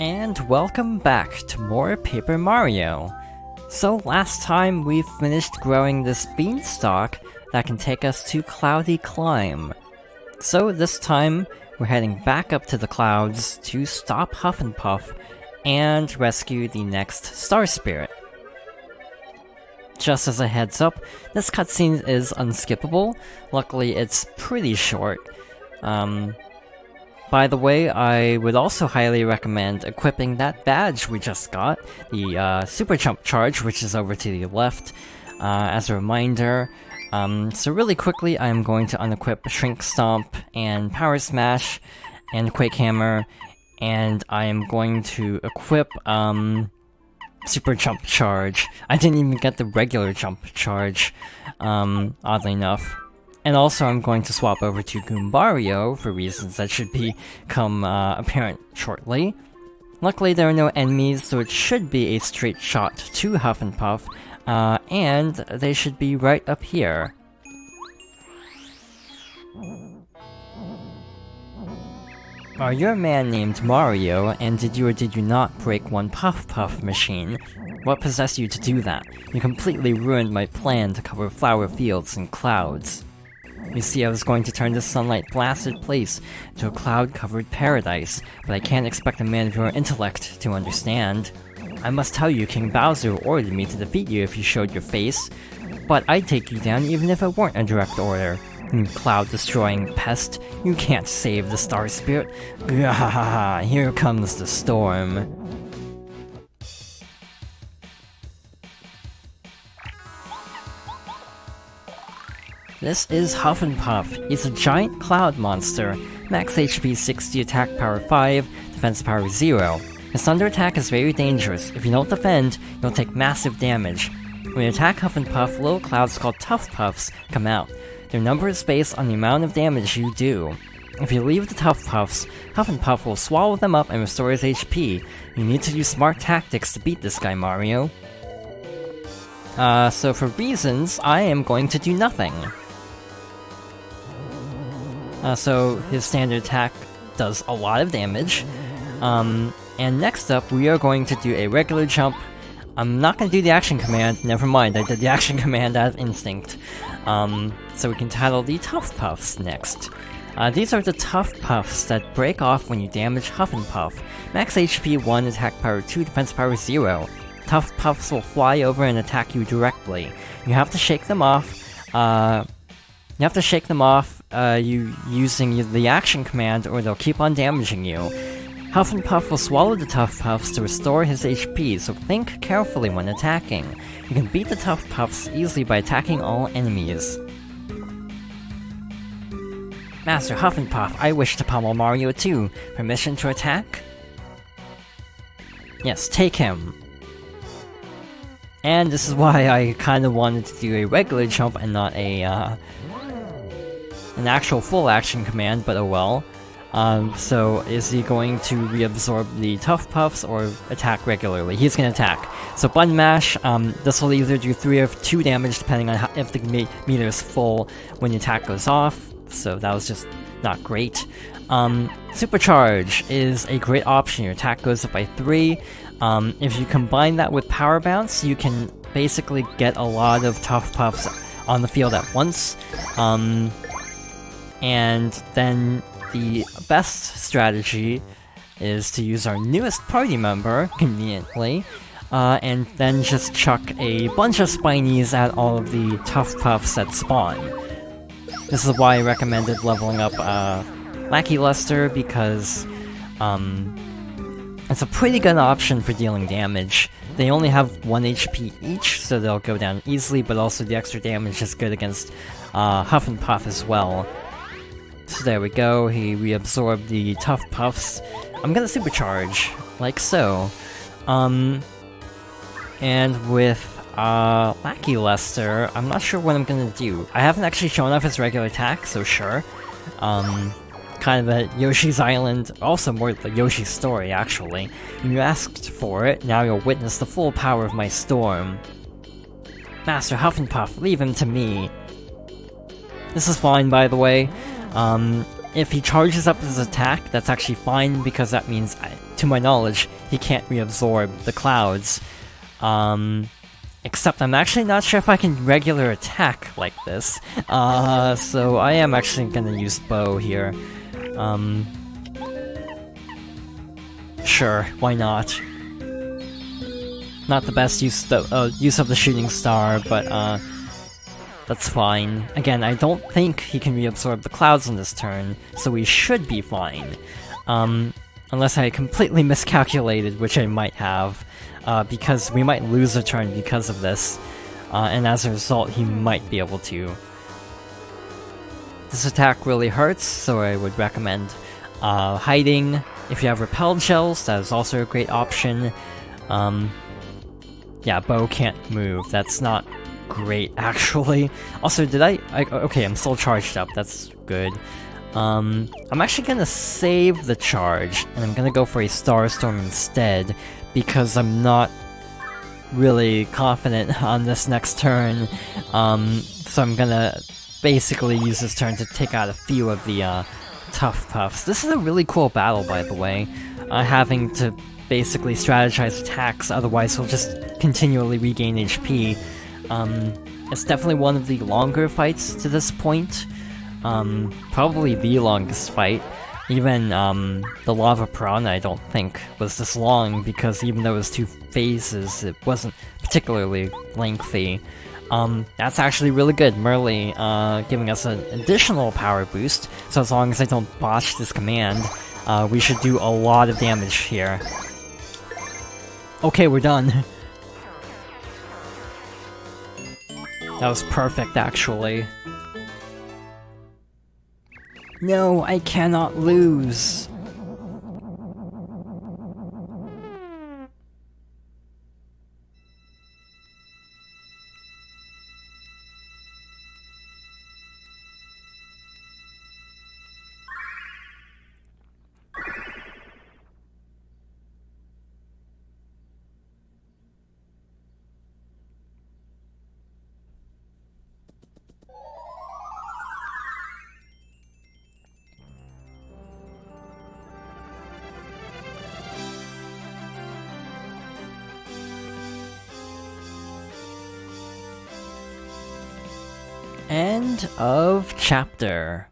And welcome back to more Paper Mario. So last time we finished growing this beanstalk that can take us to Cloudy Climb. So this time we're heading back up to the clouds to stop Huff and Puff and rescue the next Star Spirit. Just as a heads up, this cutscene is unskippable. Luckily it's pretty short. By the way, I would also highly recommend equipping that badge we just got, the Super Jump Charge, which is over to the left, as a reminder. So really quickly, I'm going to unequip Shrink Stomp and Power Smash and Quake Hammer, and I am going to equip Super Jump Charge. I didn't even get the regular Jump Charge, oddly enough. And also I'm going to swap over to Goombario for reasons that should become apparent shortly. Luckily there are no enemies, so it should be a straight shot to Huff and Puff, and they should be right up here. You're a man named Mario, and did you or did you not break one Puff Puff machine? What possessed you to do that? You completely ruined my plan to cover flower fields and clouds. You see, I was going to turn this sunlight-blasted place into a cloud-covered paradise, but I can't expect a man of your intellect to understand. I must tell you, King Bowser ordered me to defeat you if you showed your face, but I'd take you down even if it weren't a direct order. You cloud-destroying pest, you can't save the Star Spirit. Gahaha, here comes the storm. This is Huff and Puff. He's a giant cloud monster. Max HP 60, attack power 5, defense power 0. His thunder attack is very dangerous. If you don't defend, you'll take massive damage. When you attack Huff and Puff, little clouds called Tough Puffs come out. Their number is based on the amount of damage you do. If you leave the Tough Puffs, Huff and Puff will swallow them up and restore his HP. You need to use smart tactics to beat this guy, Mario. So for reasons, I am going to do nothing. So his standard attack does a lot of damage. And next up, we are going to do a regular jump. I'm not going to do the action command, never mind, I did the action command out of instinct. So we can title the Tough Puffs next. These are the Tough Puffs that break off when you damage Huff and Puff. Max HP 1, attack power 2, defense power 0. Tough Puffs will fly over and attack you directly. You have to shake them off. Using the action command, or they'll keep on damaging you. Huff and Puff will swallow the Tough Puffs to restore his HP, so think carefully when attacking. You can beat the Tough Puffs easily by attacking all enemies. Master Huff and Puff, I wish to pummel Mario too. Permission to attack? Yes, take him. And this is why I kinda wanted to do a regular jump and not an actual full action command, but oh well. So is he going to reabsorb the Tough Puffs or attack regularly? He's gonna attack. So button mash, this will either do 3 or 2 damage depending on if the meter is full when the attack goes off, so that was just not great. Supercharge is a great option. Your attack goes up by 3. If you combine that with Power Bounce, you can basically get a lot of Tough Puffs on the field at once. And then the best strategy is to use our newest party member, conveniently, and then just chuck a bunch of Spinies at all of the Tough Puffs that spawn. This is why I recommended leveling up Lackey Luster, because it's a pretty good option for dealing damage. They only have 1 HP each, so they'll go down easily, but also the extra damage is good against Huff and Puff as well. So there we go, he reabsorbed the Tough Puffs. I'm gonna supercharge, like so. And with Lackey Lester, I'm not sure what I'm gonna do. I haven't actually shown off his regular attack, so sure. Kind of a Yoshi's Island, also more the Yoshi's Story, actually. You asked for it, now you'll witness the full power of my storm. Master Huff and Puff, leave him to me. This is fine, by the way. if he charges up his attack, that's actually fine, because that means, to my knowledge, he can't reabsorb the clouds. Except I'm actually not sure if I can regular attack like this. So I am actually gonna use bow here. Sure, why not? Not the best use of the shooting star, but that's fine. Again, I don't think he can reabsorb the clouds on this turn, so we should be fine. Unless I completely miscalculated, which I might have, because we might lose a turn because of this, and as a result, he might be able to. This attack really hurts, so I would recommend hiding. If you have repelled shells, that is also a great option. Yeah, bow can't move. That's not great, actually. Also, okay, I'm still charged up. That's good. I'm actually gonna save the charge, and I'm gonna go for a Starstorm instead, because I'm not really confident on this next turn. So I'm gonna basically use this turn to take out a few of the tough puffs. This is a really cool battle, by the way. Having to basically strategize attacks, otherwise he'll just continually regain HP. It's definitely one of the longer fights to this point. Probably the longest fight. Even the Lava Piranha I don't think was this long, because even though it was 2 phases, it wasn't particularly lengthy. That's actually really good. Merle giving us an additional power boost, so as long as I don't botch this command, we should do a lot of damage here. Okay, we're done. That was perfect, actually. No, I cannot lose. End of chapter.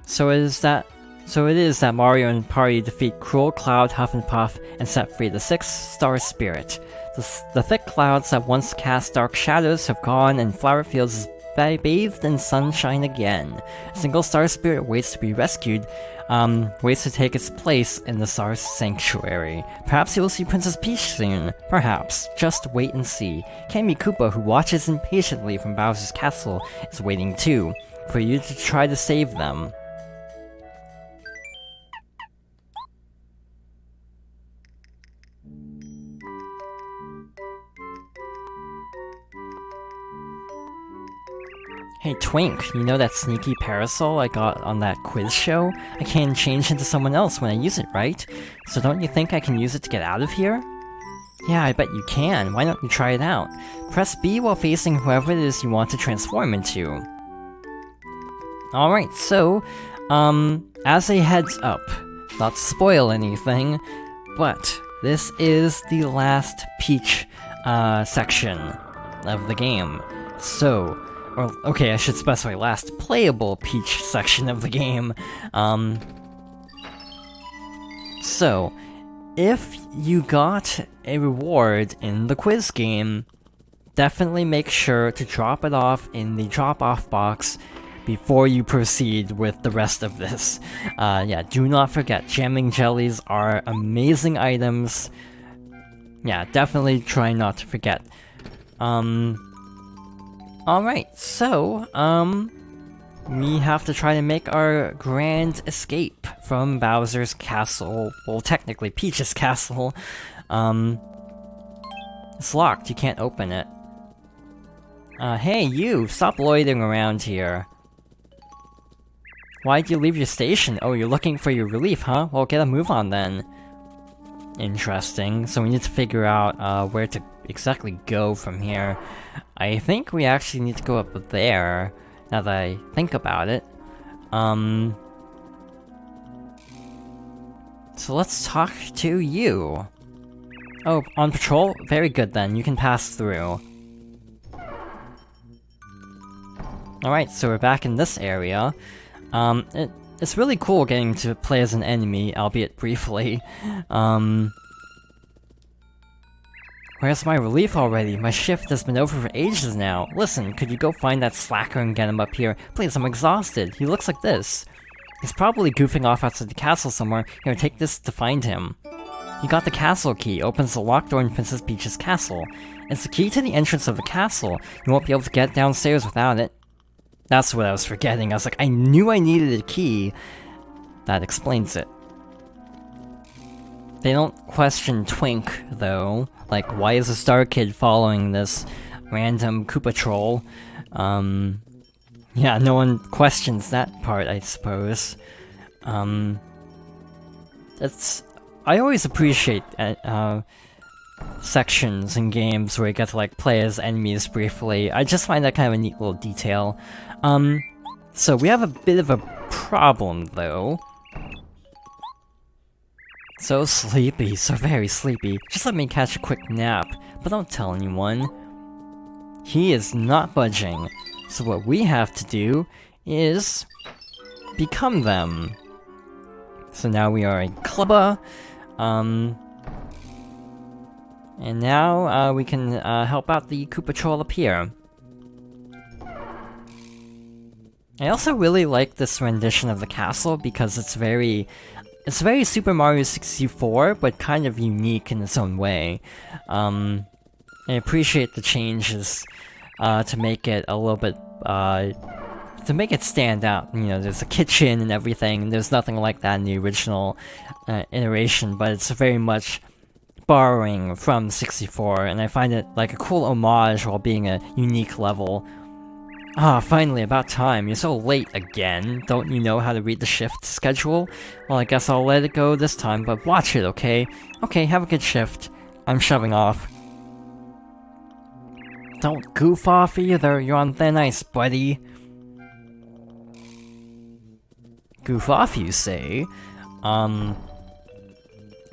So it is that Mario and party defeat Cruel, Cloud, Huff and Puff and set free the 6-star spirit. The thick clouds that once cast dark shadows have gone, and Flower Fields is bathed in sunshine again. A single star spirit waits to be rescued, waits to take its place in the Star's Sanctuary. Perhaps you will see Princess Peach soon. Perhaps. Just wait and see. Kammy Koopa, who watches impatiently from Bowser's castle, is waiting too, for you to try to save them. Hey Twink, you know that sneaky parasol I got on that quiz show? I can change into someone else when I use it, right? So don't you think I can use it to get out of here? Yeah, I bet you can. Why don't you try it out? Press B while facing whoever it is you want to transform into. Alright, so, as a heads up, not to spoil anything, but this is the last Peach, section of the game. So, or, okay, I should specify last playable Peach section of the game. So, if you got a reward in the quiz game, definitely make sure to drop it off in the drop-off box before you proceed with the rest of this. Yeah, do not forget, jamming jellies are amazing items. Yeah, definitely try not to forget. Alright, so, we have to try to make our grand escape from Bowser's castle. Well, technically Peach's castle. It's locked, you can't open it. Hey you, stop loitering around here. Why'd you leave your station? Oh, you're looking for your relief, huh? Well, get a move on then. Interesting, so we need to figure out, where to exactly go from here. I think we actually need to go up there, now that I think about it. So let's talk to you. Oh, on patrol? Very good then, you can pass through. Alright, so we're back in this area. It's really cool getting to play as an enemy, albeit briefly. Where's my relief already? My shift has been over for ages now. Listen, could you go find that slacker and get him up here? Please, I'm exhausted. He looks like this. He's probably goofing off outside the castle somewhere. Here, take this to find him. You got the castle key. Opens the locked door in Princess Peach's castle. It's the key to the entrance of the castle. You won't be able to get downstairs without it. That's what I was forgetting. I was like, I knew I needed a key. That explains it. They don't question Twink, though. Like, why is a Star Kid following this random Koopa troll? Yeah, no one questions that part, I suppose. I always appreciate sections in games where you get to, like, play as enemies briefly. I just find that kind of a neat little detail. So we have a bit of a problem, though. So sleepy, so very sleepy. Just let me catch a quick nap, but don't tell anyone. He is not budging. So what we have to do is become them. So now we are a clubber, and now we can help out the Koopa Troll up here. I also really like this rendition of the castle because it's very Super Mario 64, but kind of unique in its own way. I appreciate the changes to make it a little bit, to make it stand out. You know, there's a kitchen and everything, and there's nothing like that in the original iteration, but it's very much borrowing from 64, and I find it like a cool homage while being a unique level. Ah, finally, about time. You're so late again. Don't you know how to read the shift schedule? Well, I guess I'll let it go this time, but watch it, okay? Okay, have a good shift. I'm shoving off. Don't goof off either, you're on thin ice, buddy. Goof off, you say? I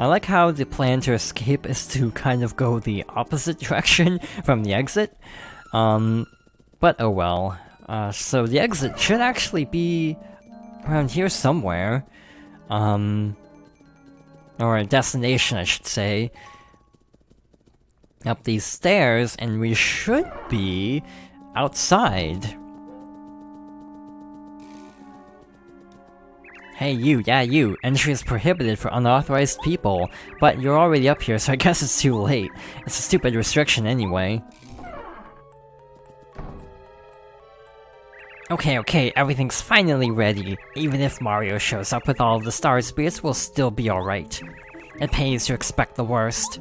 like how the plan to escape is to kind of go the opposite direction from the exit. But oh well. So the exit should actually be around here somewhere. Or a destination, I should say. Up these stairs, and we should be outside. Hey you, yeah you, entry is prohibited for unauthorized people, but you're already up here, so I guess it's too late. It's a stupid restriction anyway. Okay, everything's finally ready. Even if Mario shows up with all of the Star Spirits, we'll still be alright. It pays to expect the worst.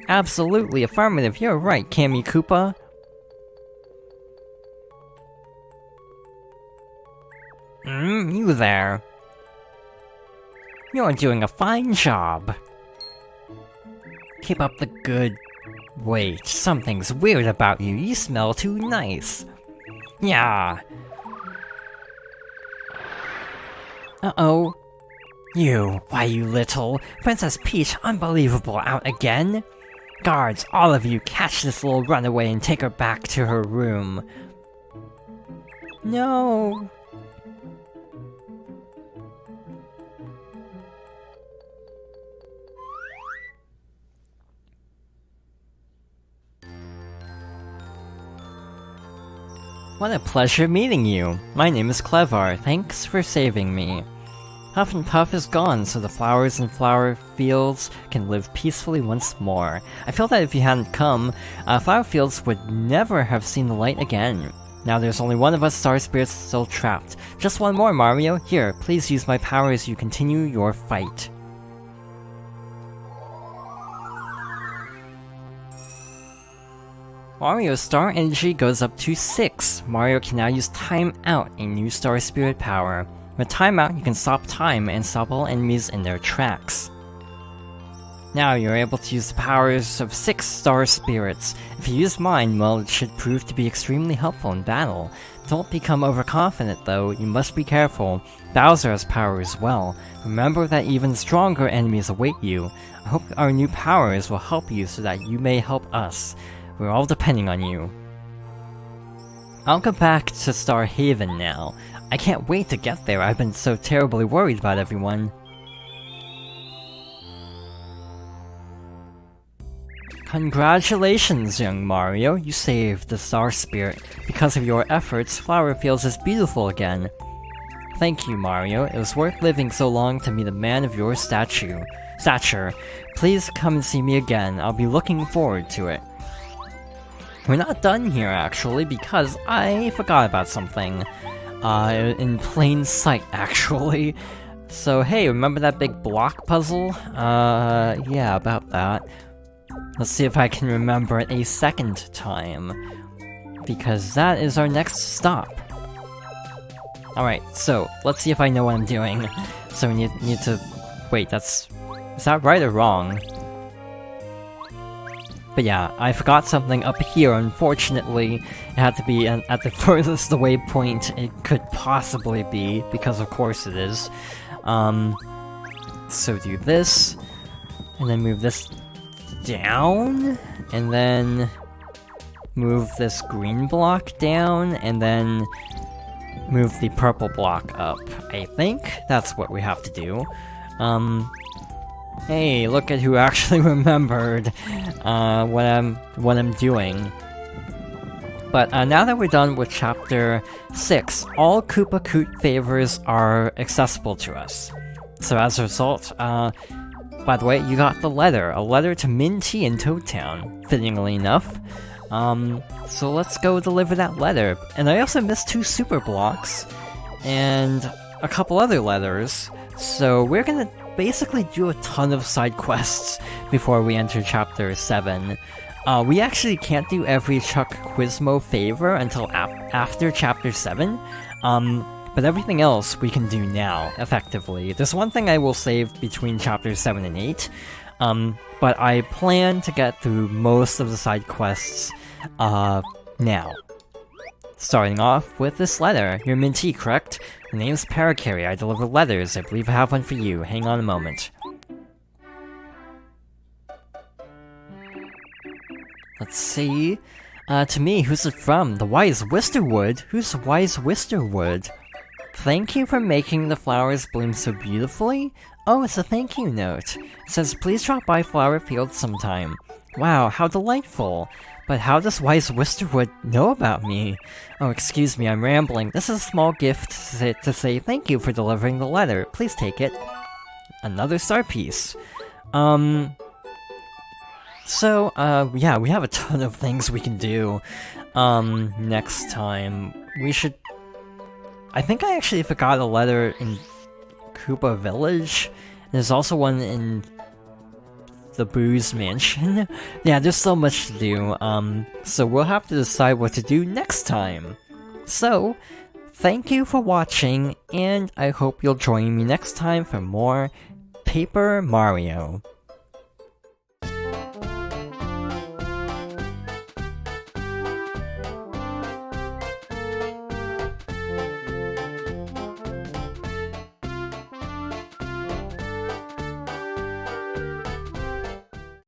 Absolutely affirmative, you're right, Cammy Koopa. You there. You're doing a fine job. Keep up the good... Wait, something's weird about you. You smell too nice. Yeah. Uh-oh. You, why you little... Princess Peach, unbelievable, out again? Guards, all of you, catch this little runaway and take her back to her room. No. What a pleasure meeting you. My name is Clever. Thanks for saving me. Huff and Puff is gone, so the flowers and flower fields can live peacefully once more. I feel that if you hadn't come, flower fields would never have seen the light again. Now there's only one of us Star Spirits still trapped. Just one more, Mario. Here, please use my power as you continue your fight. Mario's star energy goes up to 6. Mario can now use Time Out, a new Star Spirit power. With Time Out, you can stop time and stop all enemies in their tracks. Now you're able to use the powers of 6 Star Spirits. If you use mine, well, it should prove to be extremely helpful in battle. Don't become overconfident though, you must be careful. Bowser has power as well. Remember that even stronger enemies await you. I hope our new powers will help you so that you may help us. We're all depending on you. I'll go back to Star Haven now. I can't wait to get there, I've been so terribly worried about everyone. Congratulations, young Mario, you saved the Star Spirit. Because of your efforts, Flower feels as beautiful again. Thank you, Mario. It was worth living so long to meet a man of your stature. Please come and see me again. I'll be looking forward to it. We're not done here, actually, because I forgot about something. In plain sight, actually. So, hey, remember that big block puzzle? Yeah, about that. Let's see if I can remember it a second time. Because that is our next stop. Alright, so, let's see if I know what I'm doing. So we need to... Wait, is that right or wrong? But yeah, I forgot something up here, unfortunately. It had to be at the furthest away point it could possibly be, because of course it is. So do this, and then move this down, and then move this green block down, and then move the purple block up. I think that's what we have to do. Hey, look at who actually remembered what I'm doing. But now that we're done with Chapter 6, all Koopa Koot favors are accessible to us. So as a result, by the way, you got the letter. A letter to Minty in Toad Town, fittingly enough. So let's go deliver that letter. And I also missed 2 super blocks, and a couple other letters. So we're gonna basically do a ton of side quests before we enter Chapter 7. We actually can't do every Chuck Quizmo favor until after Chapter 7, but everything else we can do now, effectively. There's one thing I will save between Chapters 7 and 8, but I plan to get through most of the side quests now. Starting off with this letter. You're Minty, correct? The name's Parakarry. I deliver letters. I believe I have one for you. Hang on a moment. Let's see. To me, who's it from? The Wise Wisterwood? Who's Wise Wisterwood? Thank you for making the flowers bloom so beautifully? Oh, it's a thank you note. It says, please drop by Flower Field sometime. Wow, how delightful. But how does Wise Wisterwood know about me? Oh, excuse me, I'm rambling. This is a small gift to say thank you for delivering the letter. Please take it. Another star piece. So, yeah, we have a ton of things we can do. Next time. We should... I think I actually forgot a letter in Koopa Village. There's also one in the Boo's Mansion. Yeah, there's so much to do, so we'll have to decide what to do next time. So, thank you for watching, and I hope you'll join me next time for more Paper Mario.